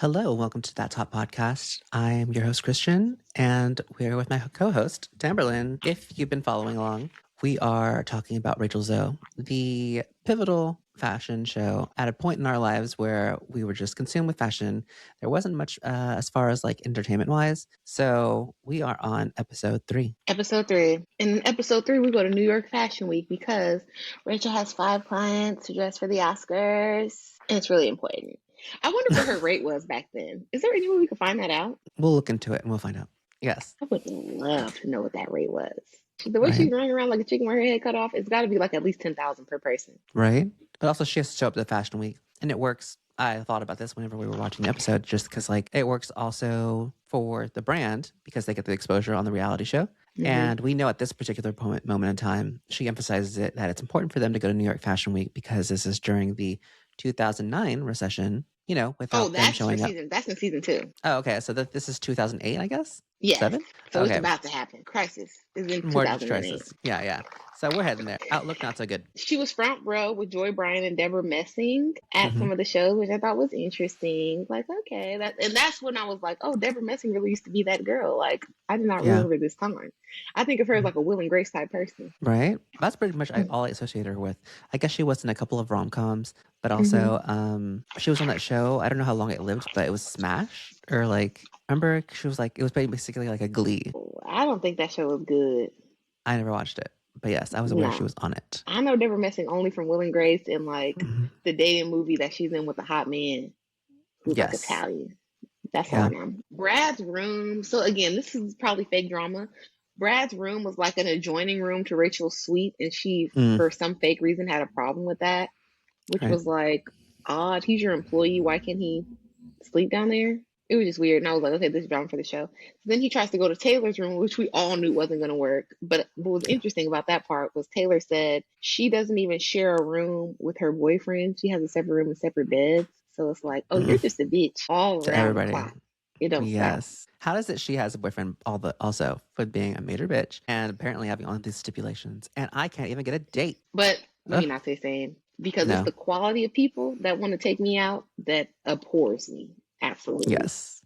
Hello, welcome to That Top Podcast. I am your host, Christian, and we're with my co-host, Tamberlyn. If you've been following along, we are talking about Rachel Zoe, the pivotal fashion show at a point in our lives where we were just consumed with fashion. There wasn't much as far as like entertainment-wise. So we are on episode 3. Episode 3. In episode 3, we go to New York Fashion Week because Rachel has 5 clients to dress for the Oscars, and it's really important. I wonder what her rate was back then. Is there any way we could find that out? We'll look into it and we'll find out. Yes. I would love to know what that rate was. The way Right. she's running around like a chicken with her head cut off, it's got to be like at least $10,000 per person. Right. But also she has to show up to the Fashion Week, and it works. I thought about this whenever we were watching the episode, just because like it works also for the brand because they get the exposure on the reality show. Mm-hmm. And we know at this particular moment in time, she emphasizes it that it's important for them to go to New York Fashion Week because this is during the 2009 recession, you know, without them showing up. That's in season 2. Oh, okay. So this is 2008, I guess? Yes. 7? So okay. It's about to happen. Crisis is in More 2008. crisis. Yeah. So we're heading there. Outlook not so good. She was front row with Joy Bryan and Deborah Messing at some of the shows, which I thought was interesting. Like, okay, that's when I was like, oh, Deborah Messing really used to be that girl. Like, I did not remember this time. I think of her as like a Will and Grace type person. Right. That's pretty much all I associate her with. I guess she was in a couple of rom-coms, but also she was on that show. I don't know how long it lived, but it was Smash or like, remember she was like, it was basically like a Glee. I don't think that show was good. I never watched it. But yes, I was aware she was on it. I know Deborah Messing only from Will and Grace and like the dating movie that she's in with the hot man who's like Italian. That's all I know. Brad's room. So again, this is probably fake drama. Brad's room was like an adjoining room to Rachel's suite, and she, for some fake reason, had a problem with that, which was like odd. He's your employee. Why can't he sleep down there? It was just weird. And I was like, okay, this is drama for the show. So then he tries to go to Taylor's room, which we all knew wasn't going to work. But what was interesting about that part was Taylor said she doesn't even share a room with her boyfriend. She has a separate room and separate beds. So it's like, oh, you're just a bitch all around everybody. The clock. It don't stop. How does it she has a boyfriend also for being a major bitch and apparently having all these stipulations, and I can't even get a date? But let me not say same, because it's the quality of people that want to take me out that abhors me. Absolutely. Yes.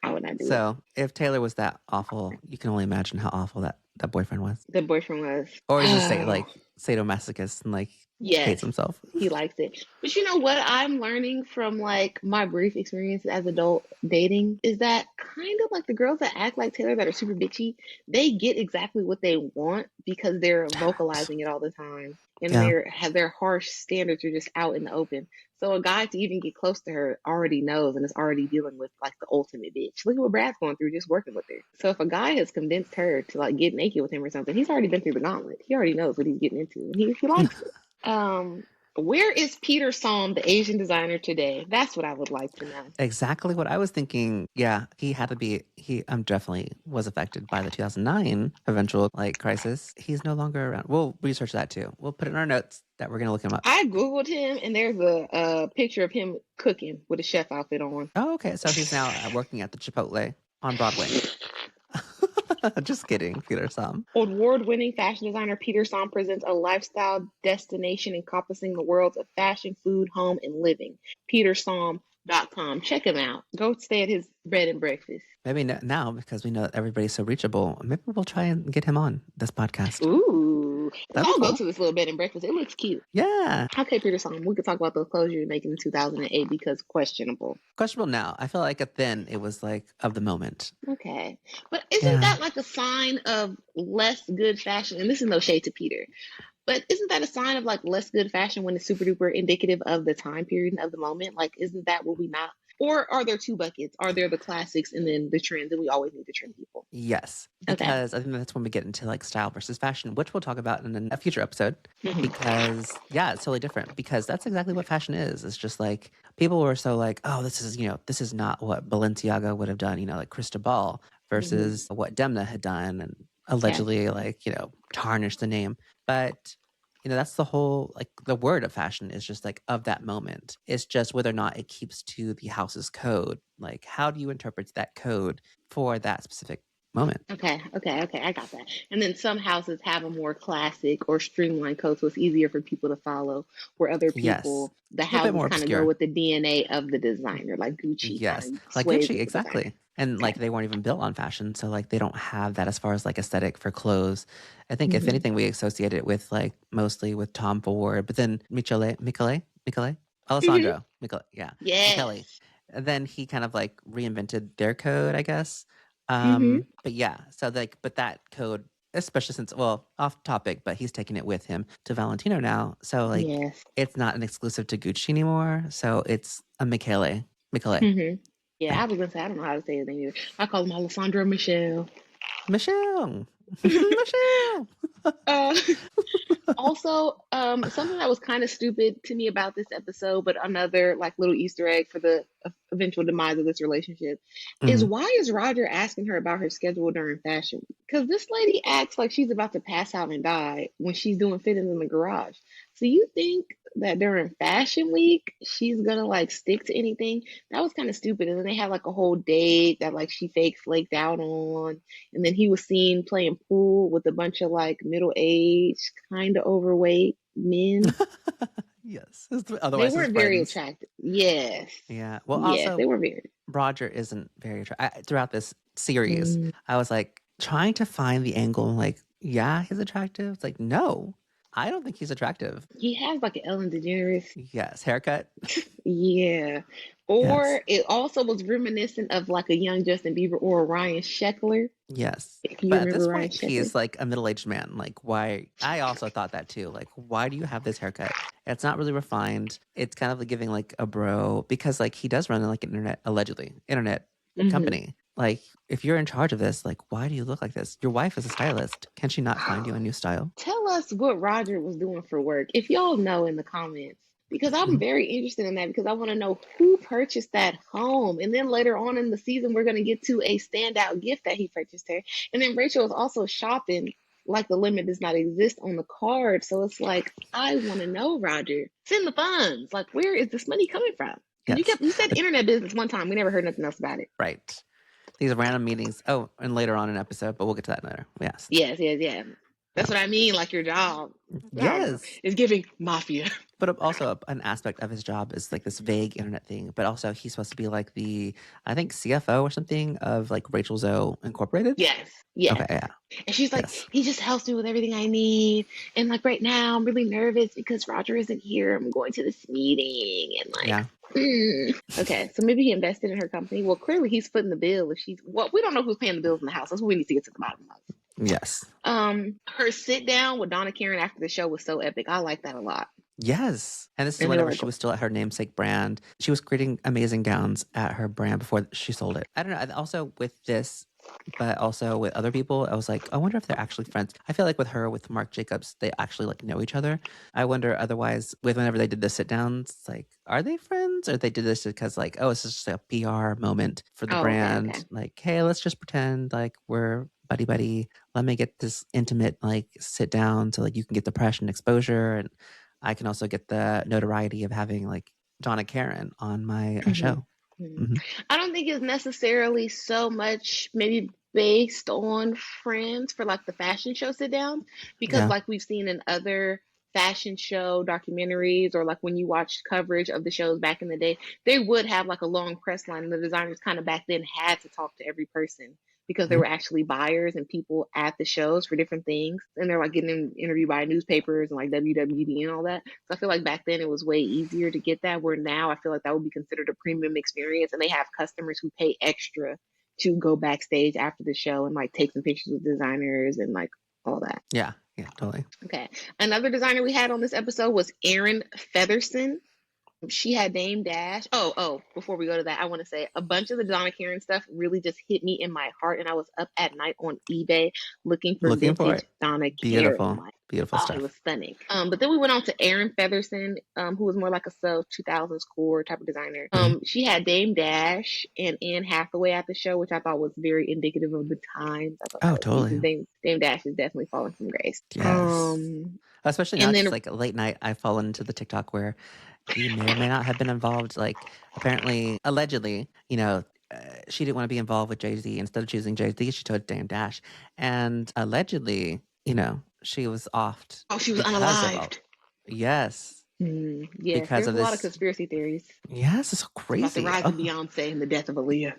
I would not do it. So if Taylor was that awful, you can only imagine how awful that boyfriend was. The boyfriend was. Or is he like sadomasochist and like hates himself? He likes it. But you know what I'm learning from like my brief experience as adult dating is that kind of like the girls that act like Taylor that are super bitchy, they get exactly what they want because they're vocalizing it all the time. And their harsh standards are just out in the open. So a guy to even get close to her already knows and is already dealing with like the ultimate bitch. Look at what Brad's going through just working with her. So if a guy has convinced her to like get naked with him or something, he's already been through the gauntlet. He already knows what he's getting into, and he likes it. Where is Peter Somm, the Asian designer, today? That's what I would like to know. Exactly what I was thinking. Yeah, he had to be. He definitely was affected by the 2009 eventual like crisis. He's no longer around. We'll research that too. We'll put it in our notes that we're gonna look him up. I googled him, and there's a picture of him cooking with a chef outfit on. Oh, okay. So he's now working at the Chipotle on Broadway. Just kidding, Peter Somm. Award-winning fashion designer Peter Somm presents a lifestyle destination encompassing the worlds of fashion, food, home, and living. PeterSomm.com. Check him out. Go stay at his bed and breakfast. Maybe now, because we know that everybody's so reachable, maybe we'll try and get him on this podcast. Ooh. I'll go to this little bed and breakfast. It looks cute. Yeah. Okay, Peter Somm, we could talk about those clothes you were making in 2008 because questionable. Questionable now. I feel like then it was like of the moment. Okay. But isn't that like a sign of less good fashion? And this is no shade to Peter. But isn't that a sign of like less good fashion when it's super duper indicative of the time period and of the moment? Like, isn't that what we not? Or are there two buckets? Are there the classics and then the trends, and we always need the trend people? Yes, because I think that's when we get into like style versus fashion, which we'll talk about in a future episode. Because it's totally different. Because that's exactly what fashion is. It's just like people were so like, oh, this is not what Balenciaga would have done. Like Cristobal versus what Demna had done, and allegedly tarnished the name. But that's the whole, like, the word of fashion is just like of that moment. It's just whether or not it keeps to the house's code. Like, how do you interpret that code for that specific moment. Okay, I got that. And then some houses have a more classic or streamlined code, so it's easier for people to follow. Where other Yes. people, the A little bit houses more kind of go obscure. with the DNA of the designer, like Gucci kind Yes. of Like sways Gucci, with the designer. exactly. And Okay. like they weren't even built on fashion. So like they don't have that as far as like aesthetic for clothes. I think if Hmm. anything, we associate it with like mostly with Tom Ford, but then Michele, Hmm. Alessandro, Michele, yeah, Michele. Yes. And then he kind of like reinvented their code, I guess. Hmm. But yeah, so like, but that code, especially since, well, off topic, but he's taking it with him to Valentino now. So like, Yes. it's not an exclusive to Gucci anymore. So it's a Michele. Hmm. Yeah, Yeah. I was gonna say I don't know how to say his name either. I call him Alessandro Michelle. Michelle. Michelle. Uh, Also, something that was kind of stupid to me about this episode, but another like little Easter egg for the eventual demise of this relationship is Mhm. why is Roger asking her about her schedule during fashion week? Because this lady acts like she's about to pass out and die when she's doing fittings in the garage. So you think that during fashion week she's gonna like stick to anything? That was kind of stupid. And then they had like a whole date that like she fake flaked out on, and then he was seen playing pool with a bunch of like middle aged, kind of overweight men. Yes. They Otherwise, his weren't very friends. attractive. Yes. Yeah. Well, Yes, they also, were very. Roger isn't very attractive. Throughout this series, Mm. I was like trying to find the angle. Like, yeah, he's attractive. It's like, no, I don't think he's attractive. He has like an Ellen DeGeneres. Yes. Haircut. Yeah. Yes. Or it also was reminiscent of like a young Justin Bieber or a Ryan Sheckler, Yes. if you But at remember this Ryan point, Sheckler. he's like a middle aged man. Like, why? I also thought that too. Like, why do you have this haircut? It's not really refined. It's kind of like giving like a bro because like he does run like an internet, allegedly, internet Hmm. company. Like, if you're in charge of this, like, why do you look like this? Your wife is a stylist. Can she not find you a new style? Tell us what Roger was doing for work, if y'all know in the comments, because I'm Mhm. very interested in that because I want to know who purchased that home. And then later on in the season, we're going to get to a standout gift that he purchased her. And then Rachel is also shopping like the limit does not exist on the card. So it's like, I want to know, Roger, send the funds. Like, where is this money coming from? Because Yes. you said But, internet business one time. We never heard nothing else about it. right. These random meetings. Oh, and later on in an episode, but we'll get to that later. Yes. Yes, yes, yes. That's what I mean. Like your job. I don't know. Yes. It's giving mafia. But also an aspect of his job is like this vague internet thing. But also he's supposed to be like the, I think CFO or something of like Rachel Zoe Incorporated. Yes, Okay, yes. yeah, And she's like, yes, he just helps me with everything I need. And like right now, I'm really nervous because Roger isn't here. I'm going to this meeting and like, yeah, okay, so maybe he invested in her company. Well, clearly he's footing the bill. If she's well, we don't know who's paying the bills in the house. That's what we need to get to the bottom of. yes, Her sit down with Donna Karen after the show was so epic. I like that a lot. yes. And this is And they were whenever like, she was still at her namesake brand. She was creating amazing gowns at her brand before she sold it. I don't know. Also with this, but also with other people, I was like, I wonder if they're actually friends. I feel like with her, with Marc Jacobs, they actually like know each other. I wonder otherwise with whenever they did the sit downs, like, are they friends or they did this because like, oh, it's just a PR moment for the oh, okay, okay. brand. Like, hey, let's just pretend like we're buddy buddy. Let me get this intimate like sit down so like you can get the press and exposure, and I can also get the notoriety of having like Donna Karen on my Mhm. show. Mhm. Hmm. I don't think it's necessarily so much maybe based on Friends for like the fashion show sit downs, because Yeah. like we've seen in other fashion show documentaries or like when you watch coverage of the shows back in the day, they would have like a long press line and the designers kind of back then had to talk to every person because there Mhm. were actually buyers and people at the shows for different things, and they're like getting interviewed by newspapers and like WWD and all that. So I feel like back then it was way easier to get that, where now I feel like that would be considered a premium experience, and they have customers who pay extra to go backstage after the show and like take some pictures with designers and like all that. Yeah. Yeah. Totally. Okay. Another designer we had on this episode was Erin Featherson. She had Dame Dash. Before we go to that, I want to say a bunch of the Donna Karen stuff really just hit me in my heart. And I was up at night on eBay looking for Looking for vintage it. Donna Karen. Beautiful. Like, Beautiful oh, it stuff. was stunning. But then we went on to Erin Featherson, who was more like a sub 2000s core type of designer. Hmm. She had Dame Dash and Anne Hathaway at the show, which I thought was very indicative of the times. I thought that Oh, was cute. totally. Dame Dash is definitely falling from grace. Yes. Especially now, And because then like late night, I've fallen into the TikTok where he may or may not have been involved. Like, apparently, allegedly, she didn't want to be involved with Jay-Z. Instead of choosing Jay-Z, she chose Dame Dash. And allegedly, she was offed Oh, she was because of all. unalived. Yes. Yes, Because there's of a lot of this. conspiracy theories. Yes, it's so It's about the crazy. rise of Oh, Beyonce and the death of Aaliyah.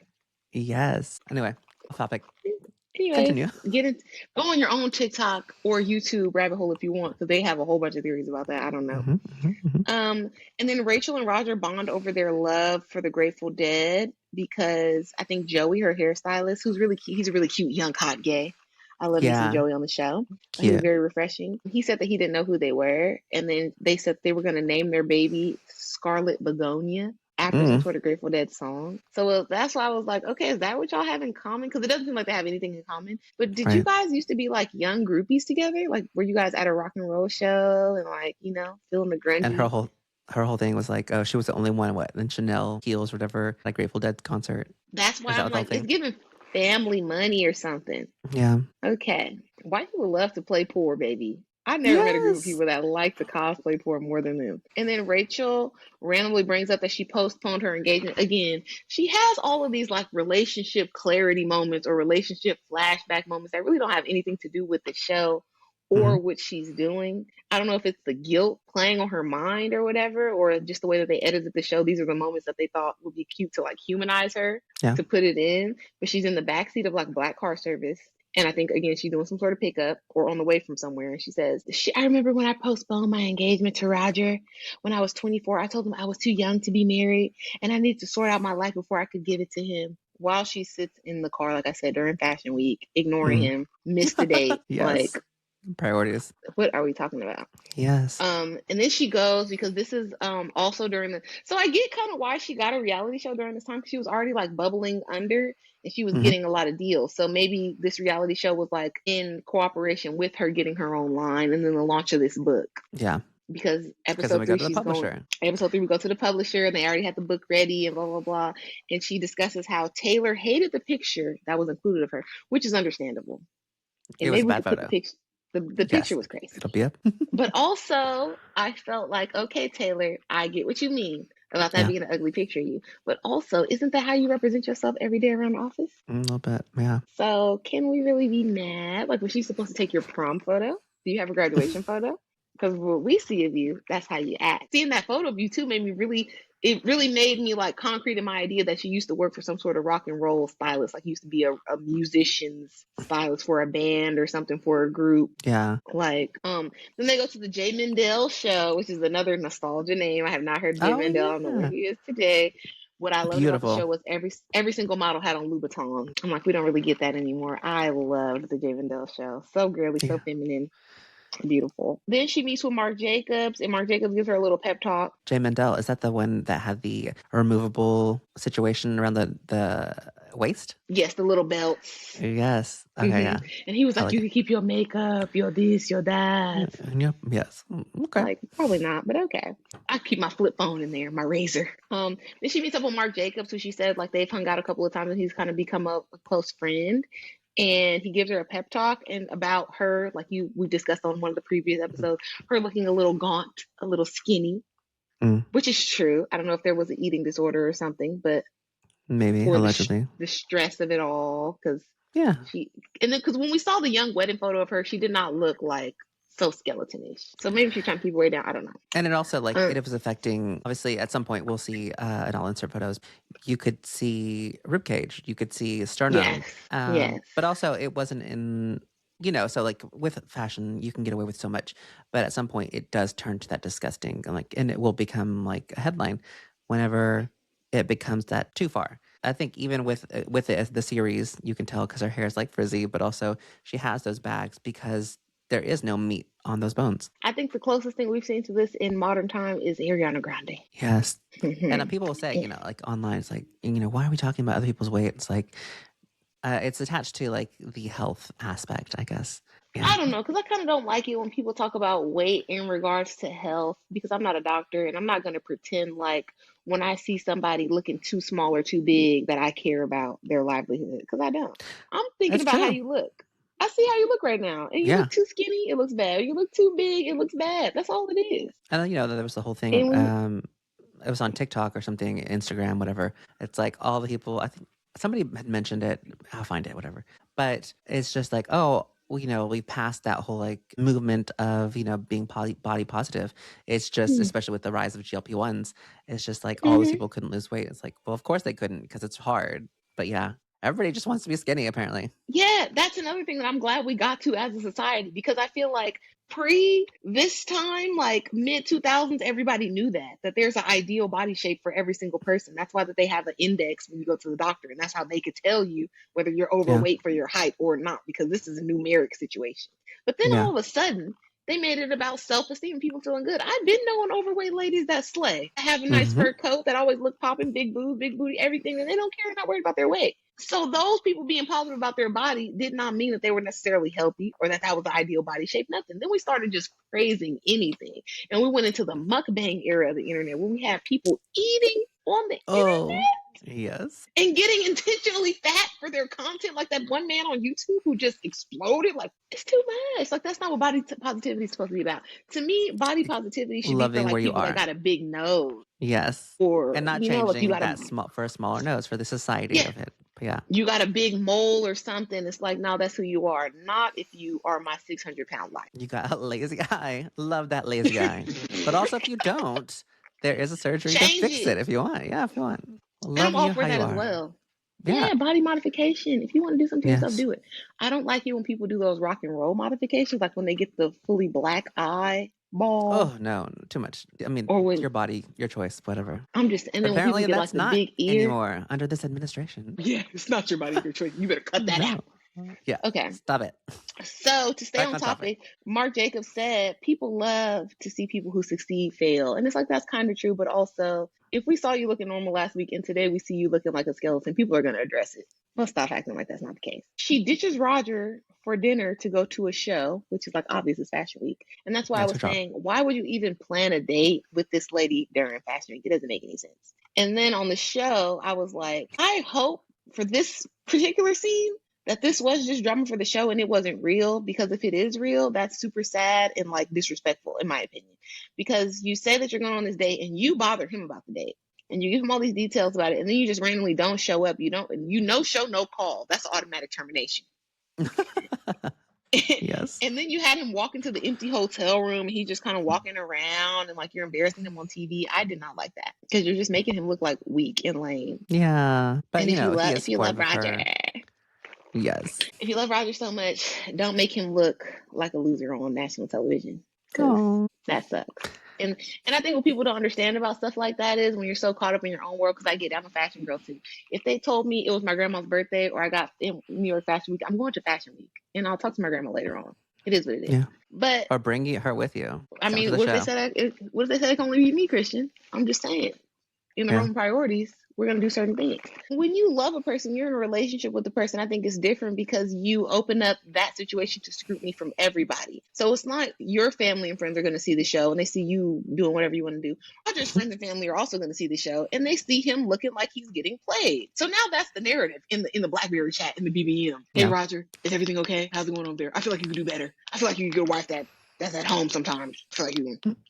yes. Anyway, off topic. Anyways, Continue. go on your own TikTok or YouTube rabbit hole if you want, because they have a whole bunch of theories about that. I don't know. And then Rachel and Roger bond over their love for the Grateful Dead because I think Joey, her hairstylist, who's really cute, he's a really cute, young, hot gay. I love me some Yeah. Joey on the show. He was Cute. very refreshing. He said that he didn't know who they were, and then they said they were going to name their baby Scarlet Begonia after some sort of Grateful Dead song. So that's why I was like, okay, is that what y'all have in common? Because it doesn't seem like they have anything in common. But did you guys used to be like young groupies together? Like, were you guys at a rock and roll show and like, feeling the grungy? And her whole thing was like, oh, she was the only one, in Chanel heels or whatever, like Grateful Dead concert. That's why I'm like, it's giving family money or something. Yeah. Okay. White people love to play poor, baby. I never met a group of people that like to cosplay poor more than them. And then Rachel randomly brings up that she postponed her engagement. Again, she has all of these like relationship clarity moments or relationship flashback moments that really don't have anything to do with the show or what she's doing. I don't know if it's the guilt playing on her mind or whatever, or just the way that they edited the show. These are the moments that they thought would be cute to like humanize her, to put it in. But she's in the backseat of like black car service. And I think, again, she's doing some sort of pickup or on the way from somewhere. And she says, I remember when I postponed my engagement to Roger when I was 24. I told him I was too young to be married and I needed to sort out my life before I could give it to him. While she sits in the car, like I said, during Fashion Week, ignoring him, missed the date. Yes. Like, priorities. What are we talking about? Yes. And then she goes, because this is also during so I get kind of why she got a reality show during this time, because she was already like bubbling under and she was getting a lot of deals. So maybe this reality show was like in cooperation with her getting her own line and then the launch of this book. Yeah. Because episode 3, she's going. Episode 3, we go to the publisher and they already had the book ready and blah, blah, blah. And she discusses how Taylor hated the picture that was included of her, which is understandable. And it was a bad photo. The picture was crazy. It'll be up. But also, I felt like, okay, Taylor, I get what you mean about that being an ugly picture of you. But also, isn't that how you represent yourself every day around the office? A little bit, yeah. So can we really be mad? Like, was she supposed to take your prom photo? Do you have a graduation photo? Because what we see of you, that's how you act. Seeing that photo of you, too, it really made me like concrete in my idea that you used to work for some sort of rock and roll stylist, like you used to be a musician's stylist for a band or something for a group. Yeah. Like, then they go to the Jay Mendel show, which is another nostalgia name. I have not heard Jay Mendel. Yeah. I don't know where he is today. What I loved about the show was every single model had on Louboutin. I'm like, we don't really get that anymore. I loved the Jay Mendel show. So girly, so feminine. Beautiful. Then she meets with Marc Jacobs, and Marc Jacobs gives her a little pep talk. Jay Mendel, is that the one that had the removable situation around the waist? Yes, the little belts. Yes. Okay, yeah. And he was like, you can keep your makeup, your this, your that. Yep. Yes. Okay. Like, probably not, but okay. I keep my flip phone in there, my razor. Then she meets up with Marc Jacobs, who she said like they've hung out a couple of times and he's kind of become a close friend. And he gives her a pep talk and about her, like we discussed on one of the previous episodes, her looking a little gaunt, a little skinny, which is true. I don't know if there was an eating disorder or something, but maybe allegedly the stress of it all. Because then because when we saw the young wedding photo of her, she did not look like so skeletonish. So maybe she's trying to keep her weight down. I don't know. And it also it was affecting. Obviously, at some point we'll see, and I'll insert photos. You could see ribcage. You could see sternum. Yes. But also, it wasn't in. So like with fashion, you can get away with so much, but at some point it does turn to that disgusting, and it will become like a headline whenever it becomes that too far. I think even with the series, you can tell because her hair is like frizzy, but also she has those bags because there is no meat on those bones. I think the closest thing we've seen to this in modern time is Ariana Grande. Yes. And people will say, like online, it's like, why are we talking about other people's weight? It's like, it's attached to like the health aspect, I guess. Yeah. I don't know, because I kind of don't like it when people talk about weight in regards to health, because I'm not a doctor and I'm not going to pretend like when I see somebody looking too small or too big that I care about their livelihood, because I don't. I'm thinking about how you look. I see how you look right now. And you look too skinny, it looks bad. You look too big, it looks bad. That's all it is. And there was the whole thing. It was on TikTok or something, Instagram, whatever. It's like all the people, I think somebody had mentioned it. I'll find it, whatever. But it's just like, oh, well, we passed that whole like movement of, being body positive. It's just, Mm. especially with the rise of GLP-1s, it's just like all those Mm-hmm. people couldn't lose weight. It's like, well, of course they couldn't because it's hard. But yeah, everybody just wants to be skinny, apparently. Yeah, that's another thing that I'm glad we got to as a society, because I feel like pre this time, like mid 2000s, everybody knew that there's an ideal body shape for every single person. That's why that they have an index when you go to the doctor, and that's how they could tell you whether you're Yeah. overweight for your height or not, because this is a numeric situation. But then Yeah. all of a sudden, they made it about self-esteem, people feeling good. I've been knowing overweight ladies that slay, have a nice Mm-hmm. fur coat, that always look popping, big boobs, big booty, everything, and they don't care, they're not worried about their weight. So those people being positive about their body did not mean that they were necessarily healthy or that was the ideal body shape, nothing. Then we started just praising anything. And we went into the mukbang era of the internet, where we had people eating on the Oh, internet yes. and getting intentionally fat for their content. Like that one man on YouTube who just exploded. Like, it's too much. Like, that's not what body positivity is supposed to be about. To me, body positivity should be for Loving like where you people that are. got a big nose, Yes. or And not like you changing got that a, small for a smaller nose for the society yeah, of it. But yeah. you got a big mole or something. It's like, no, that's who you are. Not if you are my 600-pound life. You got a lazy eye. Love that lazy eye. But also, if you don't, there is a surgery to Change fix it. it if you want. Yeah, if you want. And I'm Love all you for how that you as are. well. Yeah. Yeah, body modification. If you want to do something to yourself, Yes. do it. I don't like it when people do those rock and roll modifications, like when they get the fully black eye ball, Oh, no, too much. I mean, or when your body, your choice, whatever. and then when people Apparently, get like that's the not big ear. anymore under this administration. Yeah, it's not your body, your choice. You better cut that No. out. Yeah. Okay. Stop it. So to stay Back on on topic. topic, Mark Jacobs said people love to see people who succeed fail. And it's like, that's kind of true, but also if we saw you looking normal last week and today we see you looking like a skeleton, people are going to address it. Let's stop acting like that's not the case. She ditches Roger for dinner to go to a show, which is like obvious it's Fashion Week. And that's why I That's was her job. saying, why would you even plan a date with this lady during Fashion Week? It doesn't make any sense. And then on the show, I was like, I hope for this particular scene that this was just drama for the show and it wasn't real, because if it is real, that's super sad and like disrespectful in my opinion, because you say that you're going on this date and you bother him about the date and you give him all these details about it, and then you just randomly don't show up. You don't, show, no call. That's automatic termination. Yes. And then you had him walk into the empty hotel room and he's just kind of walking around and like you're embarrassing him on TV. I did not like that, because you're just making him look like weak and lame. Yeah. But, And he is if you love supportive of Roger, her. Yes. if you love Roger so much, don't make him look like a loser on national television, because that sucks. And I think what people don't understand about stuff like that is when you're so caught up in your own world, because I get, I'm a fashion girl too. If they told me it was my grandma's birthday or I got in New York Fashion Week, I'm going to Fashion Week and I'll talk to my grandma later on. It is what it is. Yeah. But or bring her with you. I mean, what if they said it can only be me, Christian? I'm just saying, in the Roman priorities, we're going to do certain things. When you love a person, you're in a relationship with the person, I think it's different, because you open up that situation to scrutiny from everybody. So it's not your family and friends are going to see the show and they see you doing whatever you want to do. Roger's friends and family are also going to see the show and they see him looking like he's getting played. So now that's the narrative in the BlackBerry chat, in the BBM. Hey, Roger, is everything okay? How's it going over there? I feel like you could do better. I feel like you could go watch that's at home sometimes. I feel like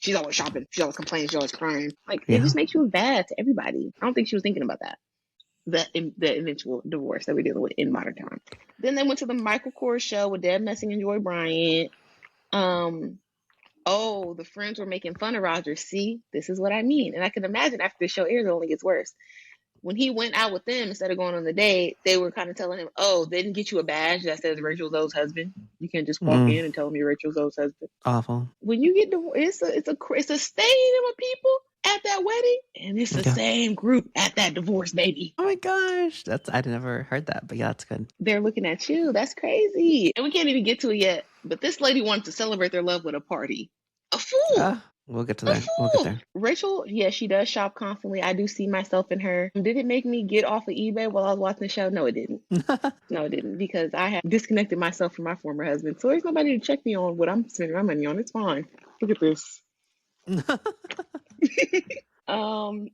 she's always shopping. She's always complaining. She's always crying. Like, it just makes you look bad to everybody. I don't think she was thinking about that. The eventual divorce that we're dealing with in modern times. Then they went to the Michael Kors show with Deb Messing and Joy Bryant. The friends were making fun of Roger. See, this is what I mean. And I can imagine after the show airs, it only gets worse. When he went out with them, instead of going on the date, they were kind of telling him, "Oh, they didn't get you a badge that says Rachel Zoe's husband. You can't just walk in and tell them you're Rachel Zoe's husband." Awful. When you get divorced, it's a stadium of people at that wedding, and it's the same group at that divorce, baby. Oh my gosh, I'd never heard that, but yeah, that's good. They're looking at you. That's crazy. And we can't even get to it yet, but this lady wanted to celebrate their love with a party. A fool. We'll get to that. We'll get there. Rachel, yeah, she does shop constantly. I do see myself in her. Did it make me get off of eBay while I was watching the show? No, it didn't. No, it didn't, because I have disconnected myself from my former husband. So there's nobody to check me on what I'm spending my money on. It's fine. Look at this. And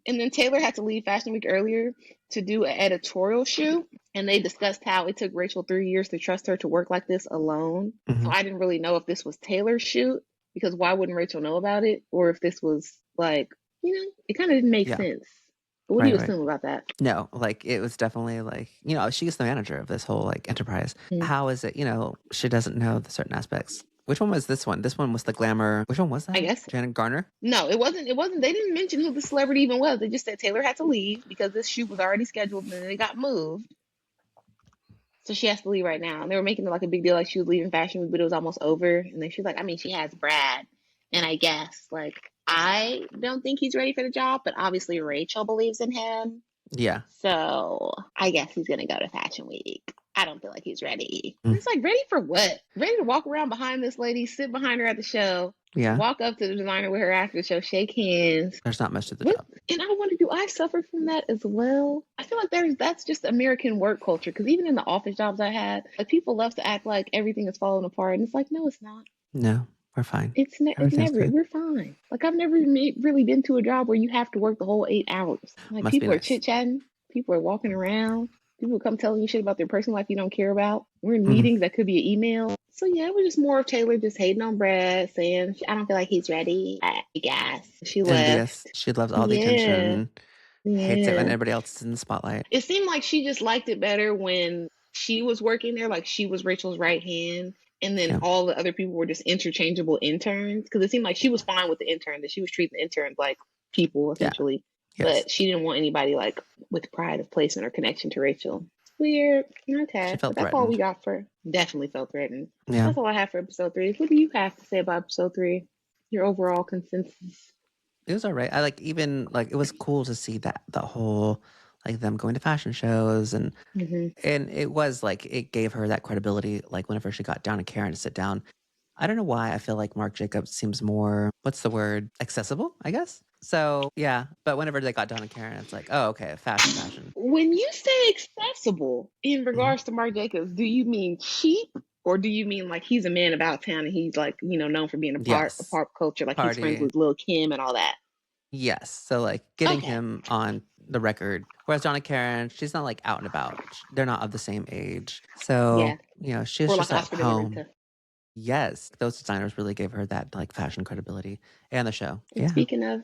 then Taylor had to leave Fashion Week earlier to do an editorial shoot, and they discussed how it took Rachel 3 years to trust her to work like this alone. So I didn't really know if this was Taylor's shoot, because why wouldn't Rachel know about it? Or if this was like, it kind of didn't make sense. What do Right, you right. assume about that? No, like it was definitely like, she's the manager of this whole like enterprise. How is it, she doesn't know the certain aspects? Which one was this one? This one was the glamour. Which one was I that? guess. Janet Garner? No, it wasn't. It wasn't. They didn't mention who the celebrity even was. They just said Taylor had to leave because this shoot was already scheduled and then it got moved. So she has to leave right now. And they were making it like a big deal, like she was leaving Fashion Week, but it was almost over. And then she's like, I mean, she has Brad. And I guess, like, I don't think he's ready for the job, but obviously Rachel believes in him. Yeah. So I guess he's going to go to Fashion Week. I don't feel like he's ready. It's like, ready for what? Ready to walk around behind this lady, sit behind her at the show, Yeah. walk up to the designer with her after the show, shake hands. There's not much to the job. And I wonder, do I suffer from that as well? I feel like that's just American work culture. Because even in the office jobs I had, like people love to act like everything is falling apart, and it's like, no, it's not. No, we're fine. It's never. We're fine. Like I've never really been to a job where you have to work the whole 8 hours. Like Must people are nice. chit chatting, people are walking around, people come telling you shit about their personal life you don't care about. We're in meetings that could be an email. So yeah, it was just more of Taylor just hating on Brad, saying I don't feel like he's ready. I guess she left. She loves all the attention. Hates it when Yeah. everybody else is in the spotlight. It seemed like she just liked it better when she was working there, like she was Rachel's right hand, and then all the other people were just interchangeable interns. Because it seemed like she was fine with the intern, that she was treating the interns like people essentially. Yes. But she didn't want anybody like with pride of placement or connection to Rachel. Weird. Okay. She felt But that's all we got for. Definitely felt threatened. Yeah. That's all I have for episode 3. What do you have to say about episode 3? Your overall consensus? It was all right. I like even like it was cool to see that the whole like them going to fashion shows and it was like it gave her that credibility. Like whenever she got down to Karen to sit down, I don't know why I feel like Marc Jacobs seems more what's the word accessible, I guess. So yeah, but whenever they got down to Karen, it's like oh okay, fashion. When you say accessible in regards to Marc Jacobs, do you mean cheap? Or do you mean like he's a man about town and he's like, known for being a part of pop culture, like he's friends with Lil' Kim and all that? Yes. So like getting him on the record. Whereas Donna Karen, she's not like out and about. They're not of the same age. So, she's or just like at home. Yes. Those designers really gave her that like fashion credibility and the show. And speaking of,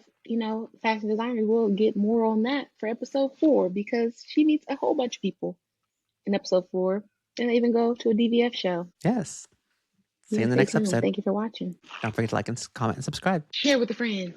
fashion designers, we'll get more on that for episode 4 because she meets a whole bunch of people in episode 4. And they even go to a DVF show. Yes. See you in the next episode. Thank you for watching. Don't forget to like and comment and subscribe. Share with a friend.